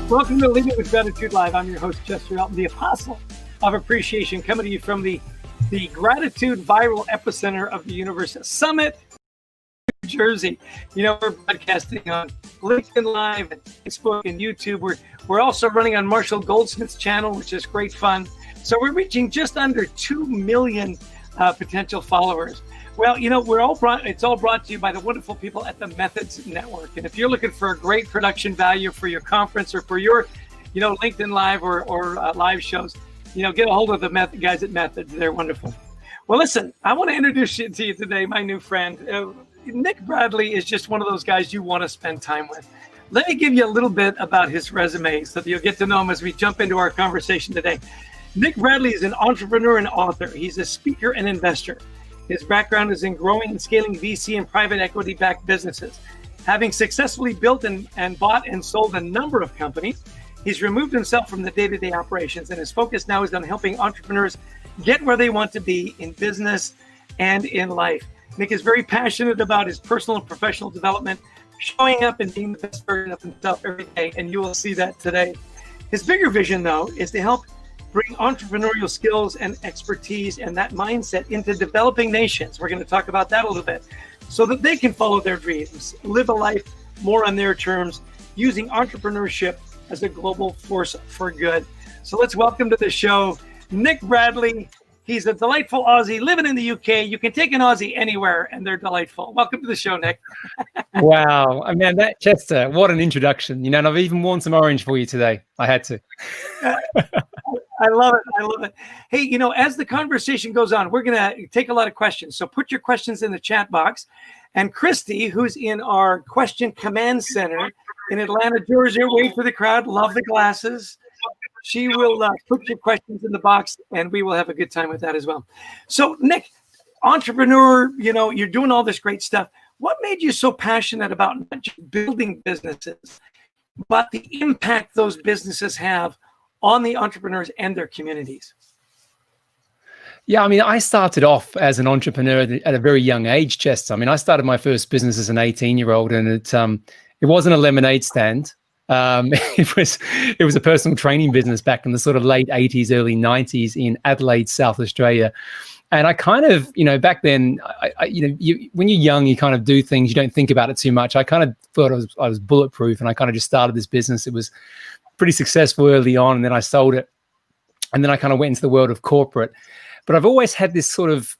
Welcome to Living with Gratitude Live. I'm your host, Chester Elton, the Apostle of Appreciation, coming to you from the Gratitude Viral Epicenter of the Universe Summit, New Jersey. You know, we're broadcasting on LinkedIn Live and Facebook and YouTube. We're also running on Marshall Goldsmith's channel, which is great fun. So we're reaching just under 2 million potential followers. Well, you know, it's all brought to you by the wonderful people at the Methods Network. And if you're looking for a great production value for your conference or for your, LinkedIn Live or live shows, get a hold of the guys at Methods. They're wonderful. Well, listen, I want to introduce you to you today, my new friend. Nick Bradley is just one of those guys you want to spend time with. Let me give you a little bit about his resume so that you'll get to know him as we jump into our conversation today. Nick Bradley is an entrepreneur and author. He's a speaker and investor. His background is in growing and scaling VC and private equity-backed businesses. Having successfully built and bought and sold a number of companies, he's removed himself from the day-to-day operations, and his focus now is on helping entrepreneurs get where they want to be in business and in life. Nick is very passionate about his personal and professional development, showing up and being the best version of himself every day, and you will see that today. His bigger vision, though, is to help bring entrepreneurial skills and expertise and that mindset into developing nations. We're going to talk about that a little bit so that they can follow their dreams, live a life more on their terms, using entrepreneurship as a global force for good. So let's welcome to the show, Nick Bradley. He's a delightful Aussie living in the UK. You can take an Aussie anywhere and they're delightful. Welcome to the show, Nick. Wow. I mean, Chester, what an introduction. And I've even worn some orange for you today. I had to. I love it. Hey, as the conversation goes on, we're going to take a lot of questions. So put your questions in the chat box. And Christy, who's in our question command center in Atlanta, Georgia, wait for the crowd, love the glasses. She will put your questions in the box and we will have a good time with that as well. So Nick, entrepreneur, you're doing all this great stuff. What made you so passionate about not just building businesses, but the impact those businesses have on the entrepreneurs and their communities? Yeah, I mean, I started off as an entrepreneur at a very young age, Chester. I mean, I started my first business as an 18-year-old, and it wasn't a lemonade stand. It was a personal training business back in the sort of late 80s, early 90s in Adelaide, South Australia. And I kind of, back then, when you're young, you kind of do things, you don't think about it too much. I kind of thought I was bulletproof, and I kind of just started this business. It was pretty successful early on, and then I sold it, and then I kind of went into the world of corporate. But I've always had this sort of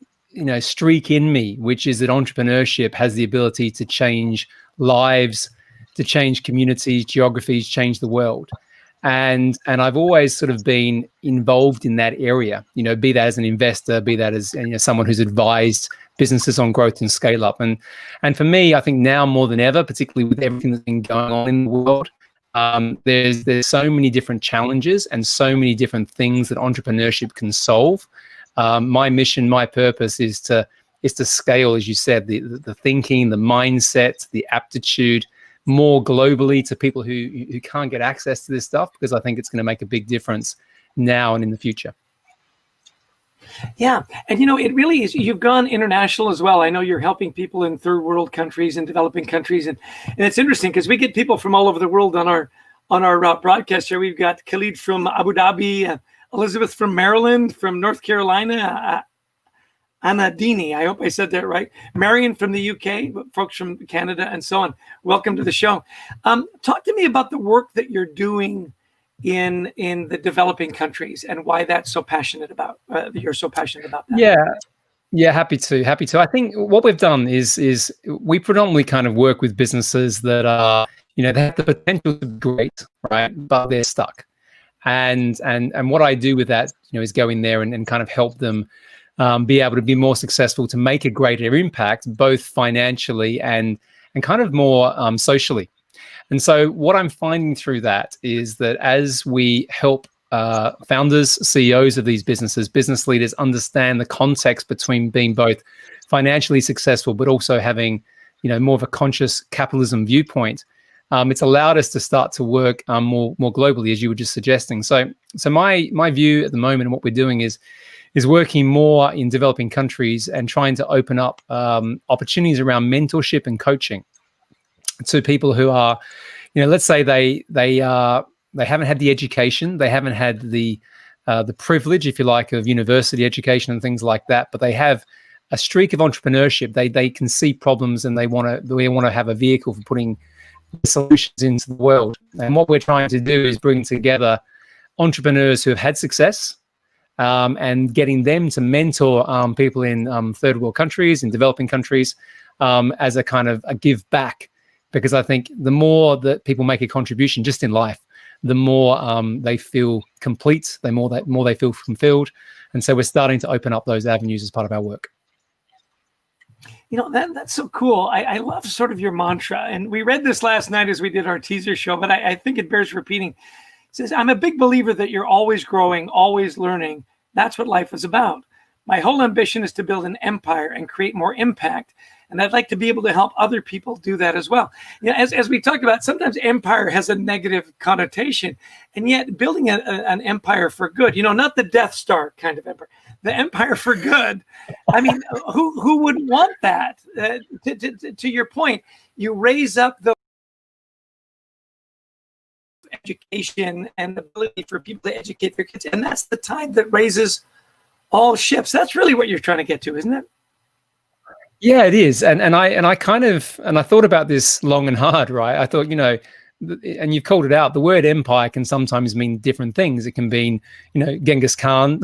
streak in me, which is that entrepreneurship has the ability to change lives, to change communities, geographies, change the world. And I've always sort of been involved in that area, be that as an investor, be that as someone who's advised businesses on growth and scale up. And for me, I think now more than ever, particularly with everything that's been going on in the world, there's so many different challenges and so many different things that entrepreneurship can solve. My mission, my purpose is to scale, as you said, the thinking, the mindset, the aptitude, more globally to people who can't get access to this stuff, because I think it's going to make a big difference now and in the future. Yeah. And, it really is. You've gone international as well. I know you're helping people in third world countries and developing countries. And it's interesting because we get people from all over the world on our broadcast here. We've got Khalid from Abu Dhabi, Elizabeth from Maryland, from North Carolina, Anna Dini, I hope I said that right. Marion from the UK, folks from Canada, and so on. Welcome to the show. Talk to me about the work that you're doing in the developing countries and why that's so passionate about. You're so passionate about that. Yeah, happy to. I think what we've done is we predominantly kind of work with businesses that are, they have the potential to be great, right, but they're stuck. And what I do with that, is go in there and kind of help them be able to be more successful, to make a greater impact, both financially and kind of more socially. And so what I'm finding through that is that as we help founders, CEOs of these businesses, business leaders understand the context between being both financially successful, but also having, more of a conscious capitalism viewpoint, it's allowed us to start to work more globally, as you were just suggesting. So my view at the moment and what we're doing is working more in developing countries and trying to open up opportunities around mentorship and coaching to people who are, let's say they haven't had the education, they haven't had the privilege, if you like, of university education and things like that, but they have a streak of entrepreneurship. They can see problems and they want to have a vehicle for putting solutions into the world. And what we're trying to do is bring together entrepreneurs who have had success, and getting them to mentor people in third world countries, in developing countries, as a kind of a give back. Because I think the more that people make a contribution just in life, the more they feel complete, the more they feel fulfilled. And so we're starting to open up those avenues as part of our work. That's so cool. I love sort of your mantra. And we read this last night as we did our teaser show, but I think it bears repeating. It says, I'm a big believer that you're always growing, always learning. That's what life is about. My whole ambition is to build an empire and create more impact. And I'd like to be able to help other people do that as well. As we talked about, sometimes empire has a negative connotation, and yet building an empire for good, not the Death Star kind of empire, the empire for good. I mean, who wouldn't want that? To your point, you raise up the education and the ability for people to educate their kids, and that's the tide that raises all ships. That's really what you're trying to get to, isn't it? Yeah, it is. And I thought about this long and hard, right? I thought, and you've called it out, the word empire can sometimes mean different things. It can mean, Genghis Khan,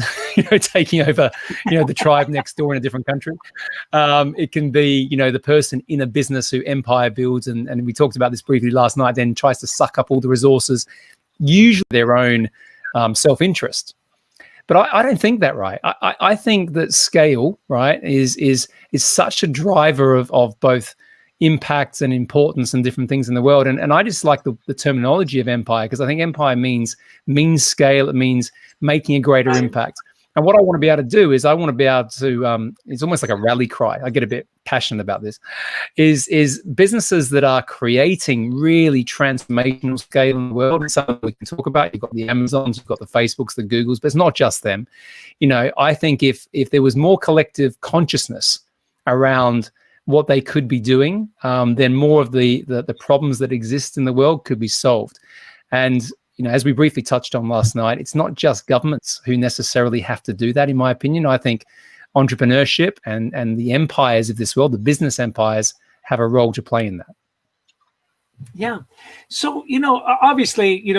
taking over, the tribe next door in a different country. It can be, the person in a business who empire builds, and we talked about this briefly last night, then tries to suck up all the resources, usually their own self-interest. But I don't think that, right? I think that scale, right, is such a driver of both impacts and importance and different things in the world. And I just like the terminology of empire, because I think empire means scale. It means making a greater impact. And what I want to be able to do is I want to be able to, it's almost like a rally cry. I get a bit passionate about this, is businesses that are creating really transformational scale in the world. And some we can talk about, you've got the Amazons, you've got the Facebooks, the Googles, but it's not just them. I think if there was more collective consciousness around what they could be doing, then more of the problems that exist in the world could be solved. And as we briefly touched on last night, it's not just governments who necessarily have to do that, in my opinion. I think entrepreneurship and the empires of this world, the business empires, have a role to play in that. Yeah. So, obviously,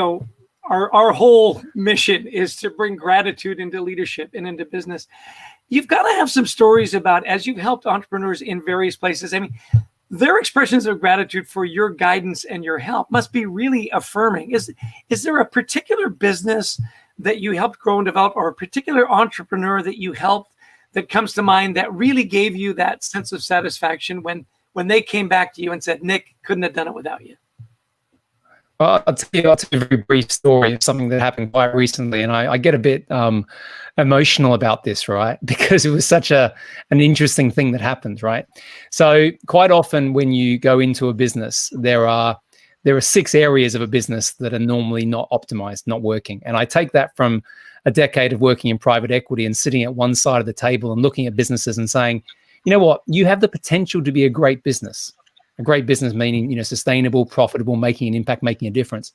our whole mission is to bring gratitude into leadership and into business. You've got to have some stories about, as you've helped entrepreneurs in various places, I mean, their expressions of gratitude for your guidance and your help must be really affirming. Is there a particular business that you helped grow and develop, or a particular entrepreneur that you helped that comes to mind that really gave you that sense of satisfaction when they came back to you and said, Nick, couldn't have done it without you? Well, I'll tell you a very brief story of something that happened quite recently, and I get a bit emotional about this, right? Because it was such an interesting thing that happened, right? So quite often when you go into a business, there are there are 6 areas of a business that are normally not optimized, not working. And I take that from a decade of working in private equity and sitting at one side of the table and looking at businesses and saying, you know what, you have the potential to be a great business. A great business meaning, you know, sustainable, profitable, making an impact, making a difference.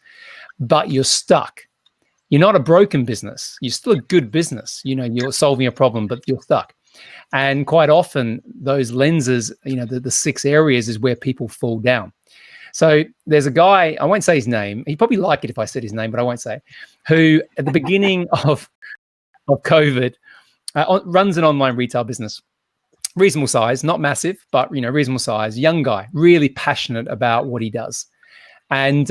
But you're stuck. You're not a broken business. You're still a good business. You know, you're solving a problem, but you're stuck. And quite often those lenses, you know, the 6 areas is where people fall down. So there's a guy, I won't say his name. He'd probably like it if I said his name, but I won't say it, who at the beginning of COVID runs an online retail business. Reasonable size, not massive, but, you know, reasonable size, young guy, really passionate about what he does. And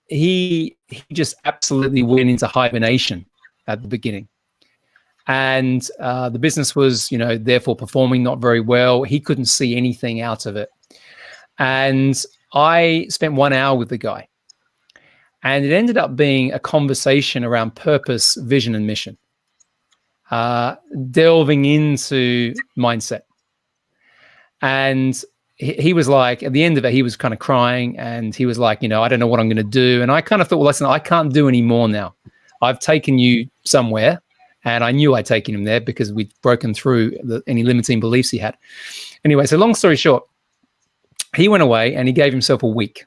he just absolutely went into hibernation at the beginning. And the business was, you know, therefore performing not very well. He couldn't see anything out of it. And I spent 1 hour with the guy. And it ended up being a conversation around purpose, vision, and mission. Delving into mindset. And he was like, at the end of it, he was kind of crying, and he was like, you know, I don't know what I'm going to do. And I kind of thought, well, listen, I can't do any more now. I've taken you somewhere, and I knew I'd taken him there because we'd broken through any limiting beliefs he had. Anyway, so long story short, he went away and he gave himself a week.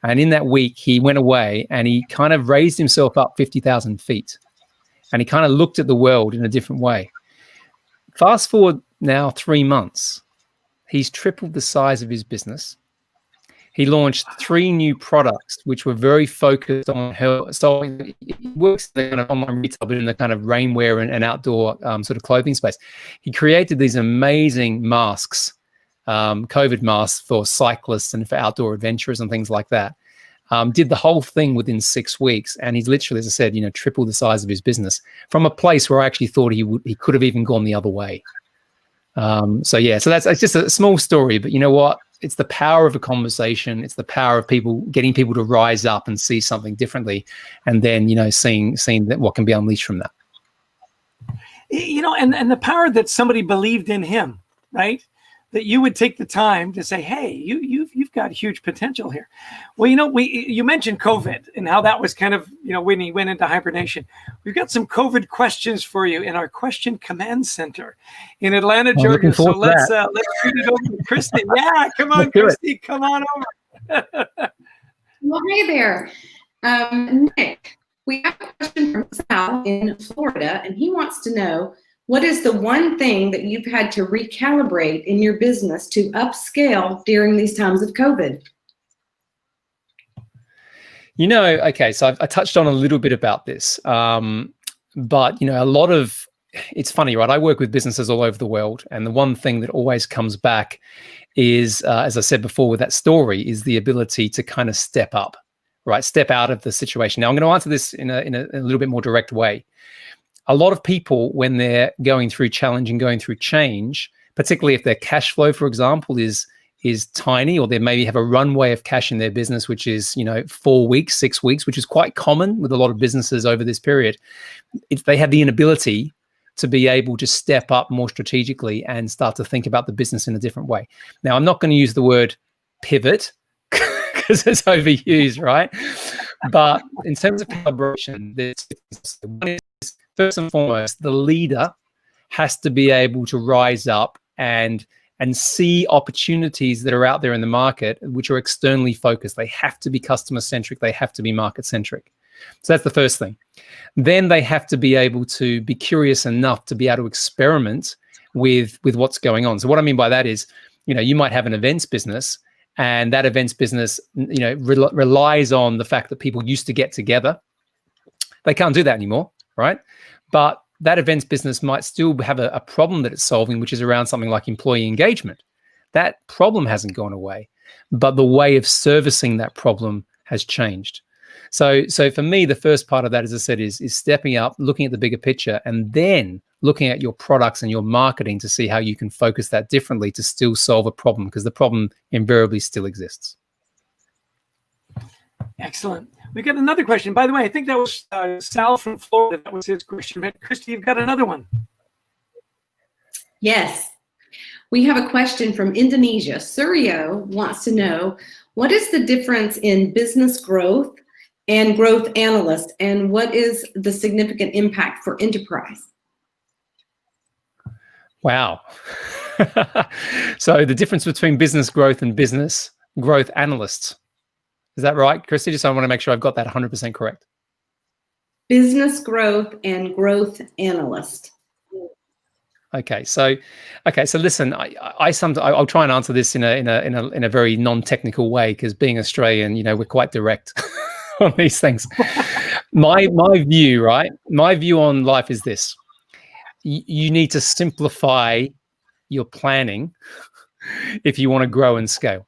And in that week, he went away and he kind of raised himself up 50,000 feet. And he kind of looked at the world in a different way. Fast forward now 3 months, he's tripled the size of his business. He launched 3 new products, which were very focused on health. So it works in the kind of online retail, but in the kind of rainwear and outdoor sort of clothing space. He created these amazing masks, COVID masks for cyclists and for outdoor adventurers and things like that. Did the whole thing within 6 weeks, and he's literally, as I said, you know, tripled the size of his business from a place where I actually thought he could have even gone the other way. So it's just a small story, but you know what? It's the power of a conversation. It's the power of getting people to rise up and see something differently, and then, you know, seeing that what can be unleashed from that. You know, and the power that somebody believed in him, right? That you would take the time to say, hey, you've got huge potential here. Well, you know, you mentioned COVID and how that was kind of, you know, when he went into hibernation. We've got some COVID questions for you in our question command center in Atlanta, Georgia. So let's shoot it over to Christy. Yeah, come on, Christy, come on over. Well, hey there, Nick. We have a question from Sal in Florida, and he wants to know, what is the one thing that you've had to recalibrate in your business to upscale during these times of COVID? You know, okay, so I touched on a little bit about this, but, you know, it's funny, right? I work with businesses all over the world, and the one thing that always comes back is, as I said before with that story, is the ability to kind of step up, right? Step out of the situation. Now, I'm going to answer this in a little bit more direct way. A lot of people, when they're going through challenge and going through change, particularly if their cash flow, for example, is tiny, or they maybe have a runway of cash in their business, which is, you know, 4 weeks, 6 weeks, which is quite common with a lot of businesses over this period. They have the inability to be able to step up more strategically and start to think about the business in a different way. Now, I'm not going to use the word pivot because it's overused, right? But in terms of collaboration, one is, first and foremost, the leader has to be able to rise up and see opportunities that are out there in the market, which are externally focused. They have to be customer centric. They have to be market centric. So that's the first thing. Then they have to be able to be curious enough to be able to experiment with what's going on. So what I mean by that is, you know, you might have an events business, and that events business, you know, relies on the fact that people used to get together. They can't do that anymore, right? But that events business might still have a problem that it's solving, which is around something like employee engagement. That problem hasn't gone away, but the way of servicing that problem has changed. So for me, the first part of that, as I said, is stepping up, looking at the bigger picture, and then looking at your products and your marketing to see how you can focus that differently to still solve a problem, because the problem invariably still exists. Excellent. We got another question. By the way, I think that was Sal from Florida. That was his question. But Christy, you've got another one. Yes. We have a question from Indonesia. Suryo wants to know, What is the difference in business growth and growth analyst, and what is the significant impact for enterprise? Wow. So the difference between business growth and business growth analysts. Is that right, Christy? Just I want to make sure I've got that 100% correct. Business growth and growth analyst. Okay, so listen, I'll try and answer this in a very non-technical way, because being Australian, we're quite direct on these things. My view, right? My view on life is this: you need to simplify your planning if you want to grow and scale.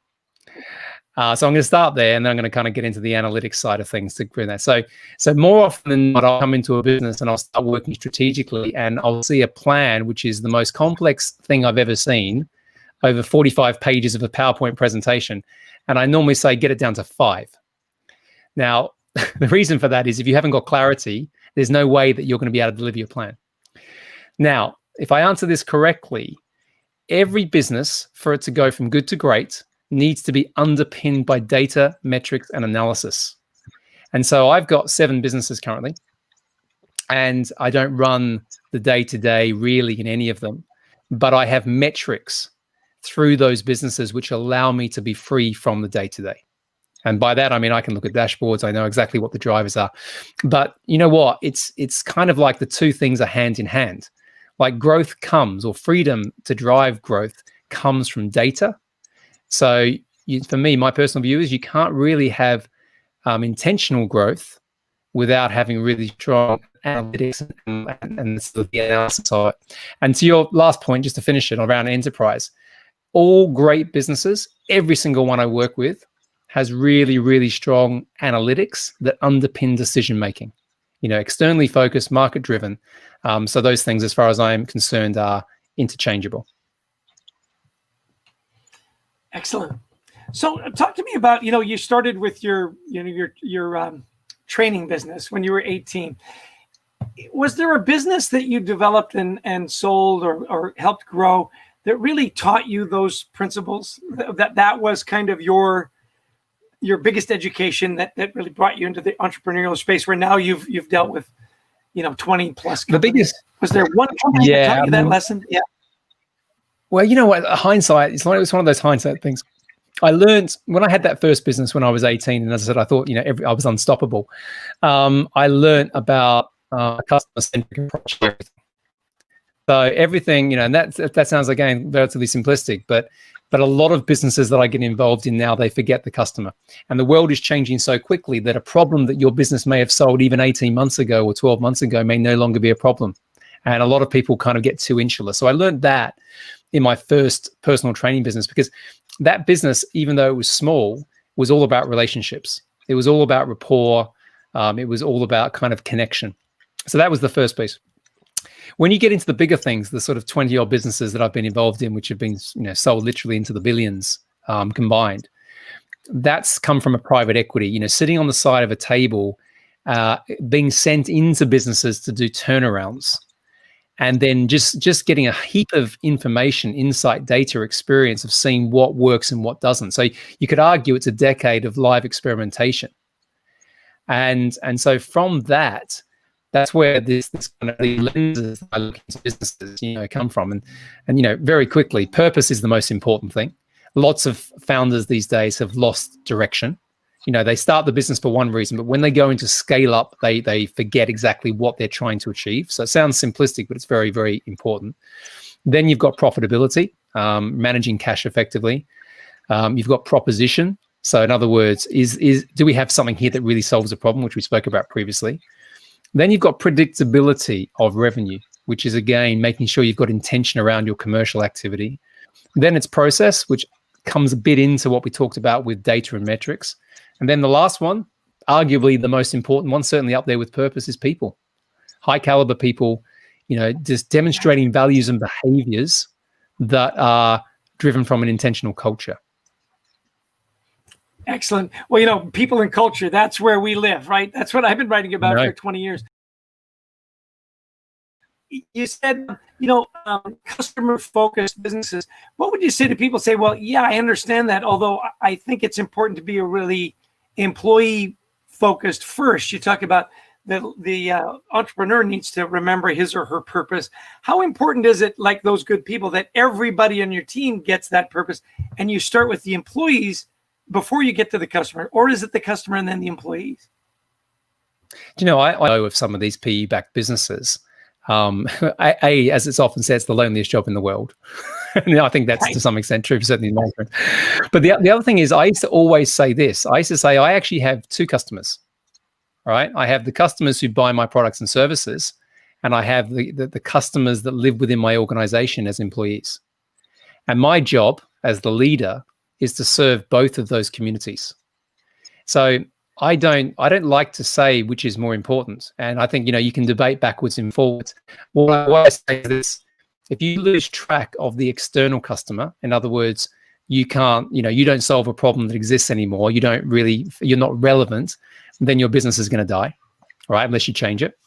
So I'm going to start there, and then I'm going to kind of get into the analytics side of things to bring that. So more often than not, I'll come into a business and I'll start working strategically, and I'll see a plan, which is the most complex thing I've ever seen, over 45 pages of a PowerPoint presentation. And I normally say, get it down to 5. Now, the reason for that is if you haven't got clarity, there's no way that you're going to be able to deliver your plan. Now, if I answer this correctly, every business, for it to go from good to great, needs to be underpinned by data, metrics, and analysis. And so I've got 7 businesses currently, and I don't run the day-to-day really in any of them, but I have metrics through those businesses which allow me to be free from the day-to-day. And by that, I mean, I can look at dashboards. I know exactly what the drivers are. But you know what? It's kind of like the two things are hand in hand. Like growth comes, or freedom to drive growth comes from data. So for me, my personal view is you can't really have intentional growth without having really strong analytics and sort of the analysis of it. And to your last point, just to finish it around enterprise, all great businesses, every single one I work with, has really, really strong analytics that underpin decision-making, externally focused, market-driven. So those things, as far as I'm concerned, are interchangeable. Excellent. So talk to me about, you started with your training business when you were 18. Was there a business that you developed and sold or helped grow that really taught you those principles? That was kind of your biggest education that really brought you into the entrepreneurial space, where now you've dealt with 20 plus companies. The biggest, was there one company that taught you that lesson? Yeah. Well, you know what? Hindsight, it's one of those hindsight things. I learned when I had that first business when I was 18, and as I said, I thought I was unstoppable. I learned about customer-centric approach to everything. So everything, and that sounds, again, relatively simplistic, but a lot of businesses that I get involved in now, they forget the customer. And the world is changing so quickly that a problem that your business may have solved even 18 months ago or 12 months ago may no longer be a problem. And a lot of people kind of get too insular. So I learned that in my first personal training business, because that business, even though it was small, was all about relationships. It was all about rapport. It was all about kind of connection. So that was the first piece. When you get into the bigger things, the sort of 20-odd businesses that I've been involved in, which have been sold literally into the billions combined, that's come from a private equity, sitting on the side of a table, being sent into businesses to do turnarounds, and then just getting a heap of information, insight, data, experience of seeing what works and what doesn't. So you could argue it's a decade of live experimentation. And so from that's where this kind of the lenses that I look into businesses, come from. And very quickly, purpose is the most important thing. Lots of founders these days have lost direction. They start the business for one reason, but when they go into scale up, they forget exactly what they're trying to achieve. So it sounds simplistic, but it's very, very important. Then you've got profitability, managing cash effectively. You've got proposition. So in other words, do we have something here that really solves a problem, which we spoke about previously? Then you've got predictability of revenue, which is, again, making sure you've got intention around your commercial activity. Then it's process, which comes a bit into what we talked about with data and metrics. And then the last one, arguably the most important one, certainly up there with purpose, is people. High caliber people, just demonstrating values and behaviors that are driven from an intentional culture. Excellent. Well, people and culture, that's where we live, right? That's what I've been writing about for 20 years. you said, customer-focused businesses. What would you say to people say, well, yeah, I understand that, although I think it's important to be a really employee-focused first. You talk about the entrepreneur needs to remember his or her purpose. How important is it, like those good people, that everybody on your team gets that purpose and you start with the employees before you get to the customer? Or is it the customer and then the employees? I know of some of these PE-backed businesses. As it's often said, it's the loneliest job in the world. And I think that's to some extent true, certainly in management. But the other thing is, I used to always say this. I used to say, I actually have two customers. All right. I have the customers who buy my products and services, and I have the customers that live within my organization as employees. And my job as the leader is to serve both of those communities. So I don't like to say which is more important. And I think, you can debate backwards and forwards. What I say is this: if you lose track of the external customer, in other words, you can't, you don't solve a problem that exists anymore, you're not relevant, then your business is going to die, all right, unless you change it.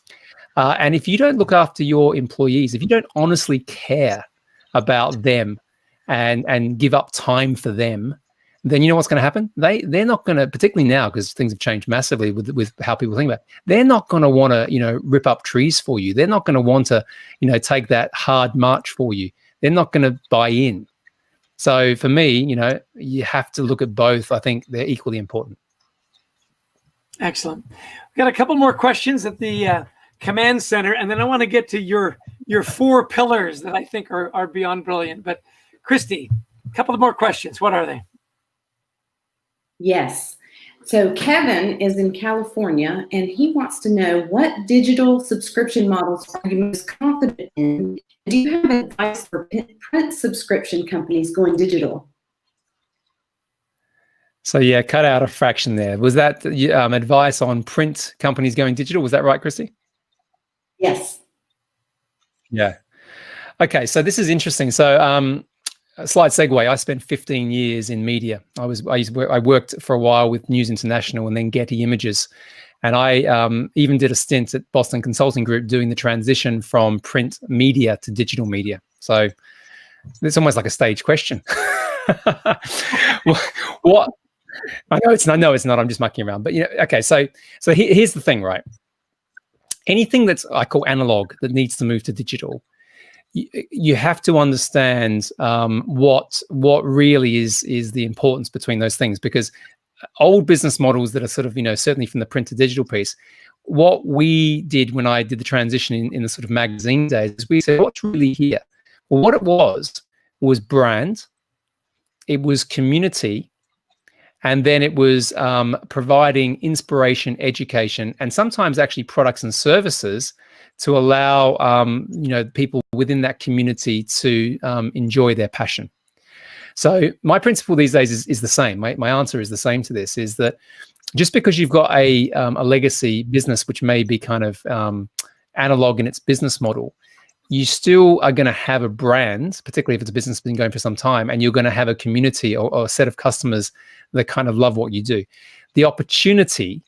And if you don't look after your employees, if you don't honestly care about them and give up time for them, then you know what's going to happen? They're not going to, particularly now, because things have changed massively with how people think about it, they're not going to want to, rip up trees for you. They're not going to want to, take that hard march for you. They're not going to buy in. So for me, you have to look at both. I think they're equally important. Excellent. We've got a couple more questions at the command center, and then I want to get to your 4 pillars that I think are beyond brilliant. But Christy, a couple of more questions. What are they? Yes. So Kevin is in California, and he wants to know, what digital subscription models are you most confident in? Do you have advice for print subscription companies going digital? So yeah, cut out a fraction there. Was that advice on print companies going digital? Was that right, Christy? Yes. Yeah. Okay, so this is interesting. So a slight segue. I spent 15 years in media. I worked for a while with News International and then Getty Images, and I even did a stint at Boston Consulting Group doing the transition from print media to digital media. So it's almost like a stage question. What? I know it's not. I'm just mucking around. But okay. So here's the thing, right? Anything that's I call analog that needs to move to digital, you have to understand what really is the importance between those things. Because old business models that are sort of certainly from the print to digital piece, what we did when I did the transition in the sort of magazine days is we said, what's really here? Well, what it was brand, it was community. And then it was providing inspiration, education, and sometimes actually products and services to allow people within that community to enjoy their passion. So my principle these days is the same. My answer is the same to this: is that just because you've got a legacy business which may be kind of analog in its business model, you still are going to have a brand, particularly if it's a business that's been going for some time, and you're going to have a community or a set of customers that kind of love what you do. The opportunity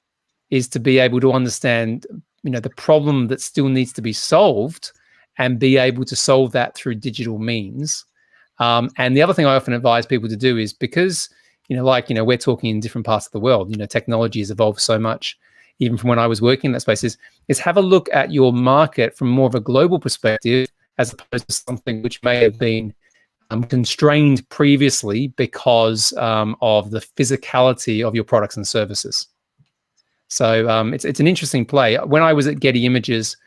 is to be able to understand, the problem that still needs to be solved and be able to solve that through digital means. And the other thing I often advise people to do is, because, we're talking in different parts of the world, technology has evolved so much, even from when I was working in that space, is have a look at your market from more of a global perspective, as opposed to something which may have been constrained previously because of the physicality of your products and services. So it's an interesting play. When I was at Getty Images,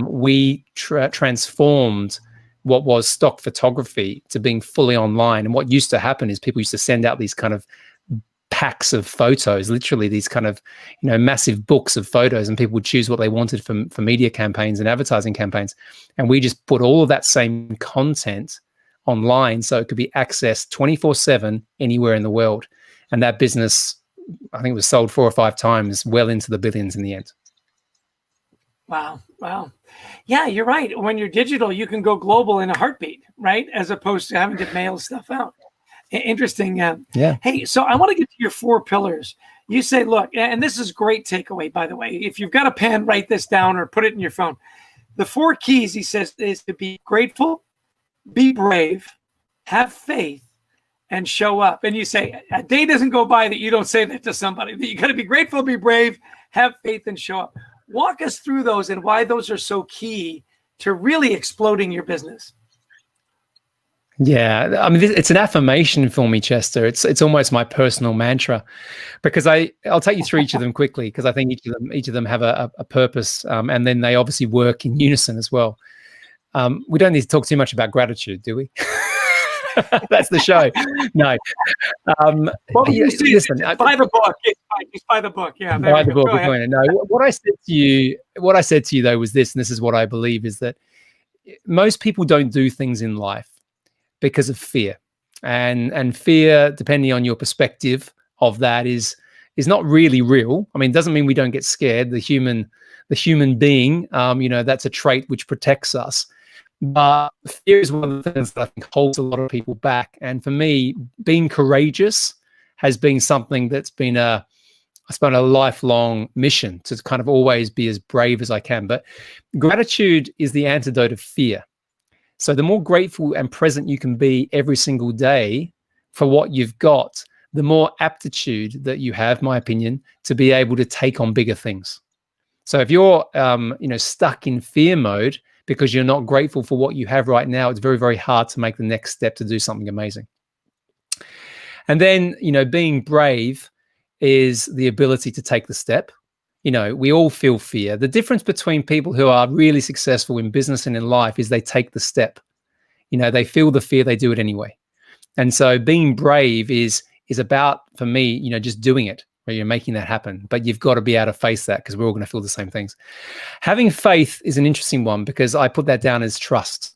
we transformed what was stock photography to being fully online. And what used to happen is people used to send out these kind of packs of photos, literally these kind of massive books of photos, and people would choose what they wanted for media campaigns and advertising campaigns. And we just put all of that same content online so it could be accessed 24/7 anywhere in the world. And that business, I think it was sold 4 or 5 times, well into the billions in the end. Wow. Yeah, you're right. When you're digital, you can go global in a heartbeat, right? As opposed to having to mail stuff out. Interesting. Yeah. Hey, so I want to get to your 4 pillars. You say, look, and this is great takeaway, by the way. If you've got a pen, write this down or put it in your phone. The 4 keys, he says, is to be grateful, be brave, have faith, and show up. And you say, a day doesn't go by that you don't say that to somebody. That you got to be grateful, be brave, have faith, and show up. Walk us through those and why those are so key to really exploding your business. Yeah, I mean, it's an affirmation for me, Chester. It's almost my personal mantra, because I'll take you through each of them quickly, because I think each of them have a purpose, and then they obviously work in unison as well. We don't need to talk too much about gratitude, do we? That's the show. No. Well, listen, buy the book. Just buy the book. Yeah, buy the book. No, what I said to you though was this, and this is what I believe, is that most people don't do things in life because of fear, and fear, depending on your perspective of that, is not really real. I mean, it doesn't mean we don't get scared. The human being, that's a trait which protects us. But fear is one of the things that I think holds a lot of people back. And for me, being courageous has been something that's been a lifelong mission, to kind of always be as brave as I can. But gratitude is the antidote of fear. So the more grateful and present you can be every single day for what you've got, the more aptitude that you have, my opinion, to be able to take on bigger things. So if you're stuck in fear mode because you're not grateful for what you have right now, it's very, very hard to make the next step to do something amazing. And then, being brave is the ability to take the step. We all feel fear. The difference between people who are really successful in business and in life is they take the step. They feel the fear, they do it anyway. And so being brave is about, for me, just doing it, where you're making that happen. But you've got to be able to face that, because we're all going to feel the same things. Having faith is an interesting one, because I put that down as trust.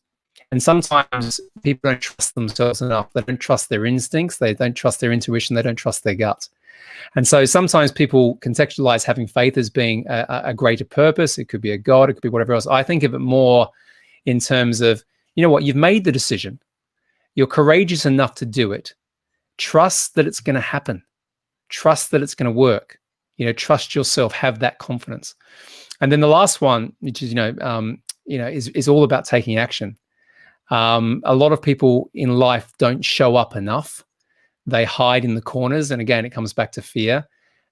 And sometimes people don't trust themselves enough. They don't trust their instincts. They don't trust their intuition. They don't trust their gut. And so sometimes people contextualize having faith as being a greater purpose. It could be a God. It could be whatever else. I think of it more in terms of, you've made the decision. You're courageous enough to do it. Trust that it's going to happen. Trust that it's going to work. Trust yourself. Have that confidence. And then the last one, which is, is all about taking action. A lot of people in life don't show up enough. They hide in the corners. And again, it comes back to fear.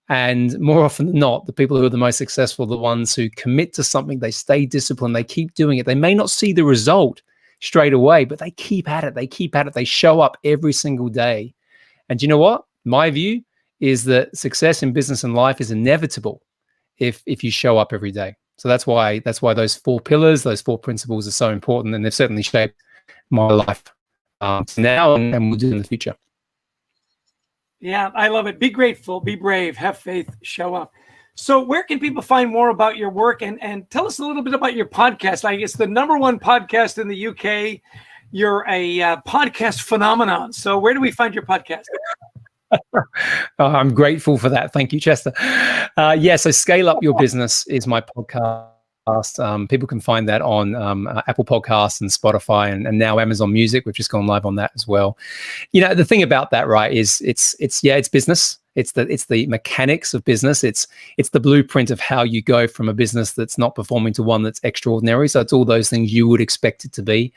And more often than not, the people who are the most successful are the ones who commit to something. They stay disciplined. They keep doing it. They may not see the result straight away, but they keep at it. They keep at it. They show up every single day. And you know what? My view is that success in business and life is inevitable if you show up every day. So that's why those 4 pillars, those 4 principles are so important. And they've certainly shaped my life now and will do in the future. Yeah, I love it. Be grateful, be brave, have faith, show up. So where can people find more about your work? And tell us a little bit about your podcast. It's the #1 podcast in the UK. You're a podcast phenomenon. So where do we find your podcast? I'm grateful for that. Thank you, Chester. So Scale Up Your Business is my podcast. People can find that on Apple Podcasts and Spotify, and now Amazon Music. We've just gone live on that as well. The thing about that, right, is it's business. It's the mechanics of business. It's the blueprint of how you go from a business that's not performing to one that's extraordinary. So it's all those things you would expect it to be.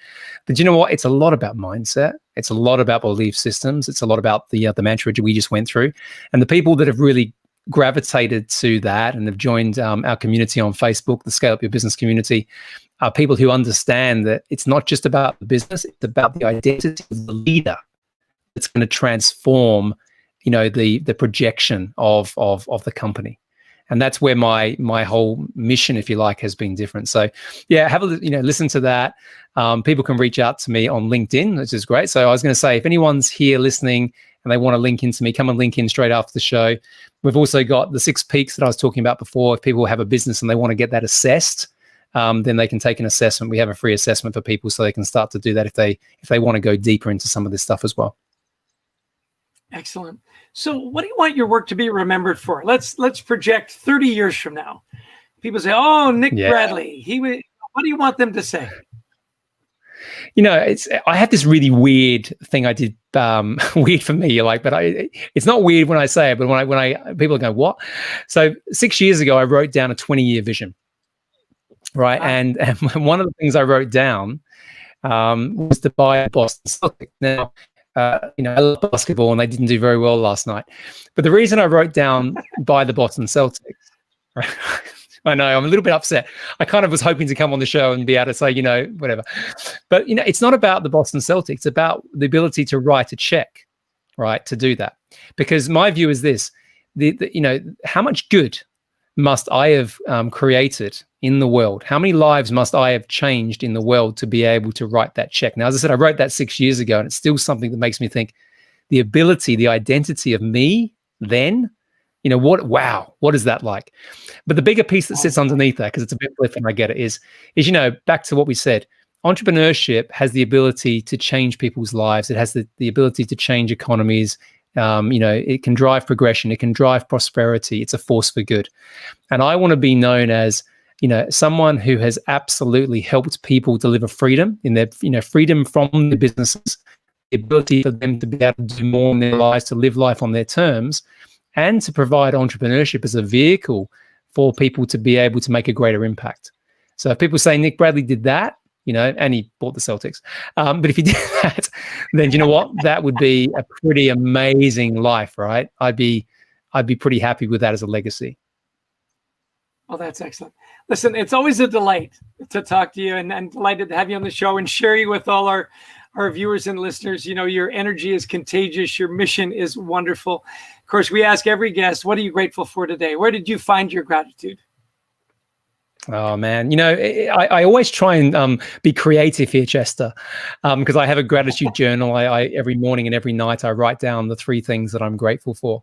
But you know what? It's a lot about mindset. It's a lot about belief systems. It's a lot about the mantra we just went through, and the people that have really gravitated to that and have joined our community on Facebook, the Scale Up Your Business community, are people who understand that it's not just about the business, it's about the identity of the leader that's going to transform, the projection of the company. And that's where my whole mission, if you like, has been different. So yeah, have a listen to that. People can reach out to me on LinkedIn, which is great. So I was going to say, if anyone's here listening and they want to link into me, come and link in straight after the show. We've also got the 6 peaks that I was talking about before. If people have a business and they want to get that assessed, then they can take an assessment. We have a free assessment for people, so they can start to do that if they want to go deeper into some of this stuff as well. Excellent. So what do you want your work to be remembered for? Let's project 30 years from now. People say, "Oh, Nick Bradley, what do you want them to say?" I had this really weird thing I did, weird for me, but it's not weird when I say it, but when people go, "What?" So 6 years ago, I wrote down a 20-year vision. right? And one of the things I wrote down was to buy a Boston Celtics. Now, I love basketball, and they didn't do very well last night. But the reason I wrote down buy the Boston Celtics, right? I know I'm a little bit upset. I kind of was hoping to come on the show and be able to say, whatever. But, it's not about the Boston Celtics. It's about the ability to write a check, right, to do that. Because my view is this, how much good must I have created in the world? How many lives must I have changed in the world to be able to write that check? Now, as I said, I wrote that 6 years ago, and it's still something that makes me think the ability, the identity of me then, what is that like? But the bigger piece that sits underneath that, because it's a bit flippant, I get it, is back to what we said, entrepreneurship has the ability to change people's lives. It has the ability to change economies. It can drive progression. It can drive prosperity. It's a force for good. And I want to be known as, someone who has absolutely helped people deliver freedom in their, freedom from the businesses, the ability for them to be able to do more in their lives, to live life on their terms, and to provide entrepreneurship as a vehicle for people to be able to make a greater impact. So if people say Nick Bradley did that, and he bought the Celtics. But if he did that, then you know what? That would be a pretty amazing life, right? I'd be pretty happy with that as a legacy. Well, that's excellent. Listen, it's always a delight to talk to you, and delighted to have you on the show and share you with all our viewers and listeners. Your energy is contagious. Your mission is wonderful. Of course, we ask every guest, what are you grateful for today? Where did you find your gratitude? Oh, man. I always try and be creative here, Chester, because I have a gratitude journal. I every morning and every night, I write down the 3 things that I'm grateful for.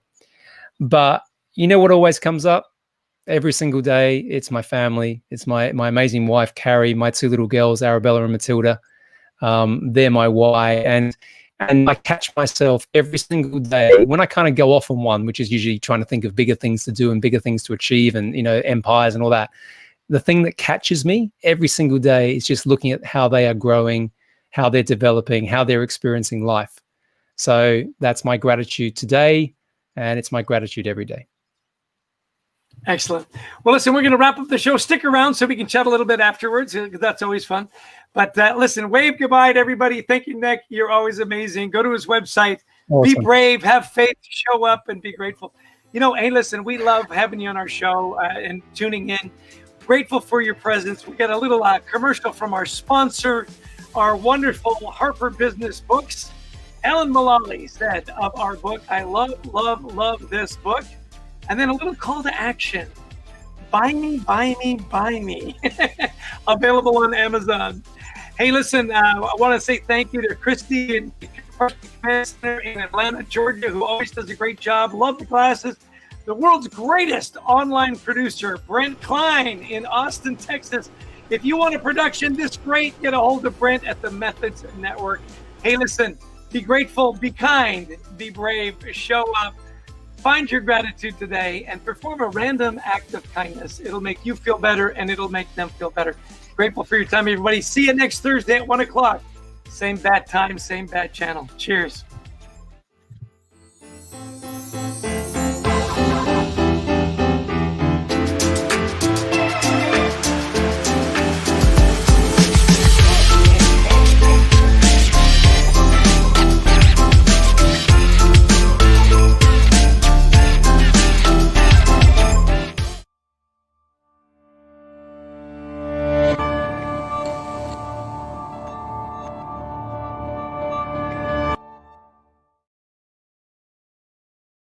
But what always comes up? Every single day, it's my family. It's my amazing wife, Carrie, my 2 little girls, Arabella and Matilda. They're my why. And I catch myself every single day when I kind of go off on one, which is usually trying to think of bigger things to do and bigger things to achieve and, empires and all that. The thing that catches me every single day is just looking at how they are growing, how they're developing, how they're experiencing life. So that's my gratitude today, and it's my gratitude every day. Excellent. Well, listen, we're going to wrap up the show. Stick around so we can chat a little bit afterwards. That's always fun. But listen, wave goodbye to everybody. Thank you, Nick. You're always amazing. Go to his website. Awesome. Be brave, have faith, show up, and be grateful. Hey, listen, we love having you on our show and tuning in. Grateful for your presence. We got a little commercial from our sponsor, our wonderful Harper Business Books. Ellen Mullally said of our book, I love this book. And then a little call to action. Buy me, buy me, buy me. Available on Amazon. Hey, listen, I want to say thank you to Christy in Atlanta, Georgia, who always does a great job. Love the classes. The world's greatest online producer, Brent Klein in Austin, Texas. If you want a production this great, get a hold of Brent at the Methods Network. Hey, listen, be grateful, be kind, be brave, show up. Find your gratitude today and perform a random act of kindness. It'll make you feel better and it'll make them feel better. Grateful for your time, everybody. See you next Thursday at 1 o'clock. Same bad time, same bad channel. Cheers.